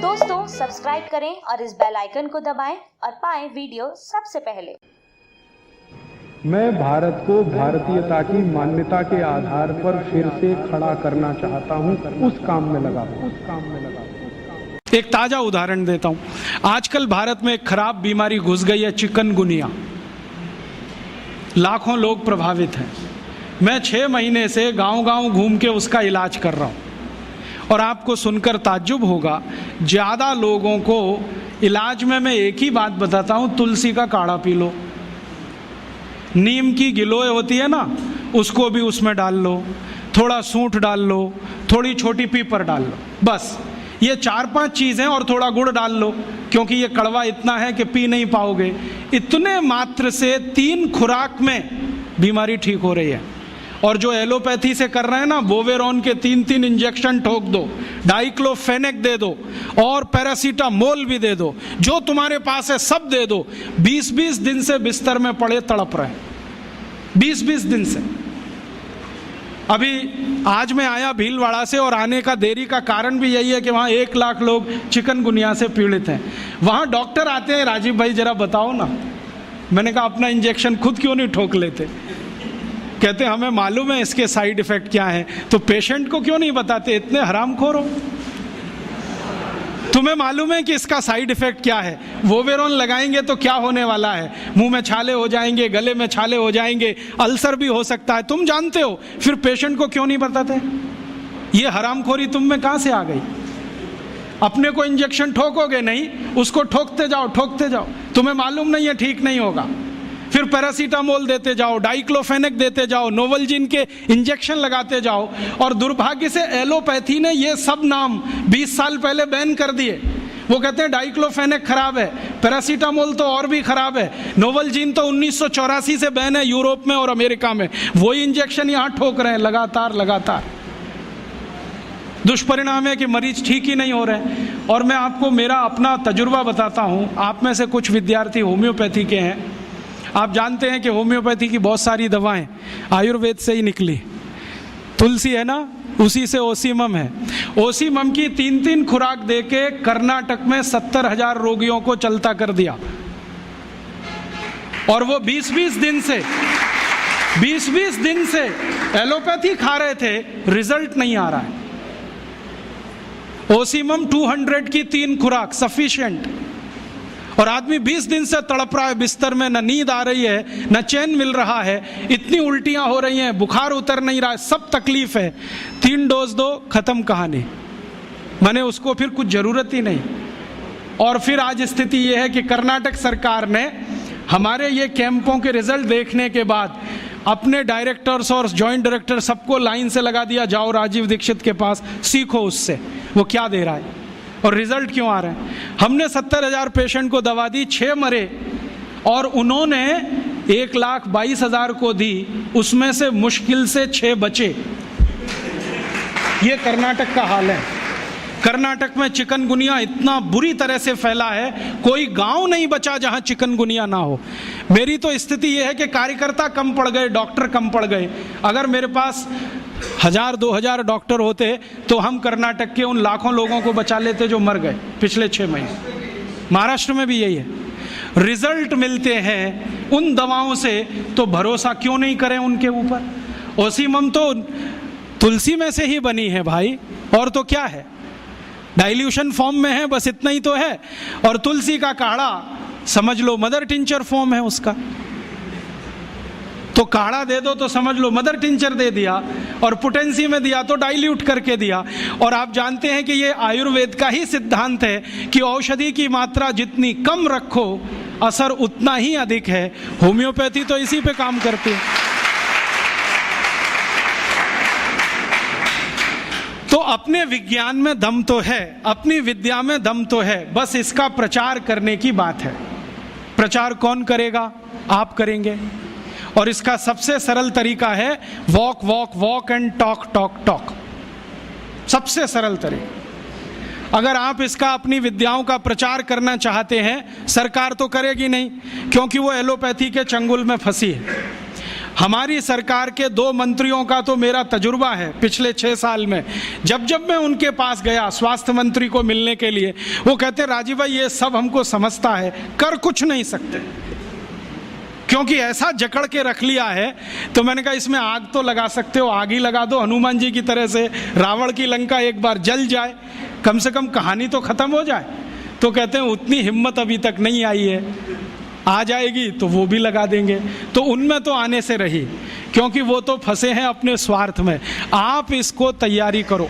दोस्तों सब्सक्राइब करें और इस बेल आइकन को दबाएं और पाएं वीडियो सबसे पहले। मैं भारत को भारतीयता की मान्यता के आधार पर फिर से खड़ा करना चाहता हूं, उस काम में लगा। एक ताजा उदाहरण देता हूं। आजकल भारत में एक खराब बीमारी घुस गई है, चिकनगुनिया। लाखों लोग प्रभावित हैं। मैं 6 महीने से गांव-गांव घूम के उसका इलाज कर रहा हूं और आपको सुनकर ताज्जुब होगा, ज्यादा लोगों को इलाज में मैं एक ही बात बताता हूं, तुलसी का काढ़ा पी लो, नीम की गिलोय होती है ना, उसको भी उसमें डाल लो, थोड़ा सूंठ डाल लो, थोड़ी छोटी पीपर डाल लो, बस ये 4-5 चीजें, और थोड़ा गुड़ डाल लो क्योंकि ये कड़वा इतना है कि पी नहीं पाओगे। इतने मात्र से 3 खुराक में बीमारी ठीक हो रही है। और जो एलोपैथी से कर रहे हैं ना, बोवेरॉन के 3-3 इंजेक्शन ठोक दो, डाइक्लोफेनेक दे दो और पैरासीटामोल भी दे दो, जो तुम्हारे पास है सब दे दो। 20-20 दिन से बिस्तर में पड़े तड़प रहे हैं, 20-20 दिन से। अभी आज मैं आया भीलवाड़ा से, और आने का देरी का कारण भी यही है कि वहाँ 1 लाख लोग चिकनगुनिया से पीड़ित हैं। वहाँ डॉक्टर आते हैं, राजीव भाई जरा बताओ ना। मैंने कहा अपना इंजेक्शन खुद क्यों नहीं ठोक लेते? कहते हमें मालूम है इसके साइड इफेक्ट क्या है, तो पेशेंट को क्यों नहीं बताते? इतने हरामखोर हो। तुम्हें मालूम है कि इसका साइड इफेक्ट क्या है? वोवेरॉन लगाएंगे तो क्या होने वाला है? मुंह में छाले हो जाएंगे, गले में छाले हो जाएंगे, अल्सर भी हो सकता है, तुम जानते हो, फिर पेशेंट को क्यों नहीं बताते? ये हरामखोरी तुम में कहां से आ गई? अपने को इंजेक्शन ठोकोगे नहीं, उसको ठोकते जाओ, तुम्हें मालूम नहीं है ठीक नहीं होगा। फिर पैरासीटामोल देते जाओ, डाइक्लोफेनेक देते जाओ, नोवलजिन के इंजेक्शन लगाते जाओ। और दुर्भाग्य से एलोपैथी ने ये सब नाम 20 साल पहले बैन कर दिए। वो कहते हैं डाइक्लोफेनेक खराब है, पैरासीटामोल तो और भी खराब है, नोवलजिन तो 1984 से बैन है यूरोप में और अमेरिका में। वही इंजेक्शन यहाँ ठोक रहे हैं लगातार। दुष्परिणाम है कि मरीज ठीक ही नहीं हो रहे। और मैं आपको मेरा अपना तजुर्बा बताता हूँ। आप में से कुछ विद्यार्थी होम्योपैथी के हैं। आप जानते हैं कि होम्योपैथी की बहुत सारी दवाएं आयुर्वेद से ही निकली। तुलसी है ना, उसी से ओसीमम है। ओसीमम की 3-3 खुराक देके कर्नाटक में 70,000 रोगियों को चलता कर दिया। और वो 20-20 दिन से एलोपैथी खा रहे थे, रिजल्ट नहीं आ रहा है। ओसीमम 200 की 3 खुराक सफिशिएंट। और आदमी 20 दिन से तड़प रहा है बिस्तर में, न नींद आ रही है, न चैन मिल रहा है, इतनी उल्टियां हो रही हैं, बुखार उतर नहीं रहा है, सब तकलीफ है। 3 डोज दो, खत्म कहानी। मैंने उसको फिर कुछ जरूरत ही नहीं। और फिर आज स्थिति यह है कि कर्नाटक सरकार ने हमारे ये कैंपों के रिजल्ट देखने के बाद अपने डायरेक्टर्स और जॉइंट डायरेक्टर सबको लाइन से लगा दिया, जाओ राजीव दीक्षित के पास, सीखो उससे वो क्या दे रहा है और रिजल्ट क्यों आ रहे हैं। हमने 70,000 पेशेंट को दवा दी, 6 मरे, और उन्होंने 1,22,000 को दी, उसमें से मुश्किल से 6 बचे। ये कर्नाटक का हाल है। कर्नाटक में चिकनगुनिया इतना बुरी तरह से फैला है, कोई गांव नहीं बचा जहां चिकनगुनिया ना हो। मेरी तो स्थिति यह है कि कार्यकर्ता कम पड़ गए, डॉक्टर कम पड़ गए। अगर मेरे पास 1,000-2,000 डॉक्टर होते तो हम कर्नाटक के उन लाखों लोगों को बचा लेते जो मर गए पिछले 6 महीने। महाराष्ट्र में भी यही है। रिजल्ट मिलते हैं उन दवाओं से, तो भरोसा क्यों नहीं करें उनके ऊपर? ओसीमम तो तुलसी में से ही बनी है भाई, और तो क्या है, डाइल्यूशन फॉर्म में है, बस इतना ही तो है। और तुलसी का काढ़ा समझ लो मदर टिंचर फॉर्म है उसका। तो काढ़ा दे दो तो समझ लो मदर टिंचर दे दिया, और पोटेंसी में दिया तो डाइल्यूट करके दिया। और आप जानते हैं कि ये आयुर्वेद का ही सिद्धांत है कि औषधि की मात्रा जितनी कम रखो, असर उतना ही अधिक है। होम्योपैथी तो इसी पे काम करती है। तो अपने विज्ञान में दम तो है, अपनी विद्या में दम तो है, बस इसका प्रचार करने की बात है। प्रचार कौन करेगा? आप करेंगे। और इसका सबसे सरल तरीका है वॉक एंड टॉक। सबसे सरल तरीका। अगर आप इसका अपनी विद्याओं का प्रचार करना चाहते हैं, सरकार तो करेगी नहीं क्योंकि वो एलोपैथी के चंगुल में फंसी है। हमारी सरकार के 2 मंत्रियों का तो मेरा तजुर्बा है पिछले 6 साल में। जब जब मैं उनके पास गया स्वास्थ्य मंत्री को मिलने के लिए, वो कहते राजीव भाई ये सब हमको समझता है, कर कुछ नहीं सकते, क्योंकि ऐसा जकड़ के रख लिया है। तो मैंने कहा इसमें आग तो लगा सकते हो, आग ही लगा दो हनुमान जी की तरह से, रावण की लंका एक बार जल जाए, कम से कम कहानी तो खत्म हो जाए। तो कहते हैं उतनी हिम्मत अभी तक नहीं आई है, आ जाएगी तो वो भी लगा देंगे। तो उनमें तो आने से रही, क्योंकि वो तो फंसे हैं अपने स्वार्थ में। आप इसको तैयारी करो,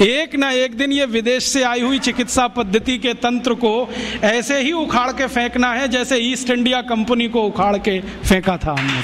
एक ना एक दिन ये विदेश से आई हुई चिकित्सा पद्धति के तंत्र को ऐसे ही उखाड़ के फेंकना है जैसे ईस्ट इंडिया कंपनी को उखाड़ के फेंका था हमने।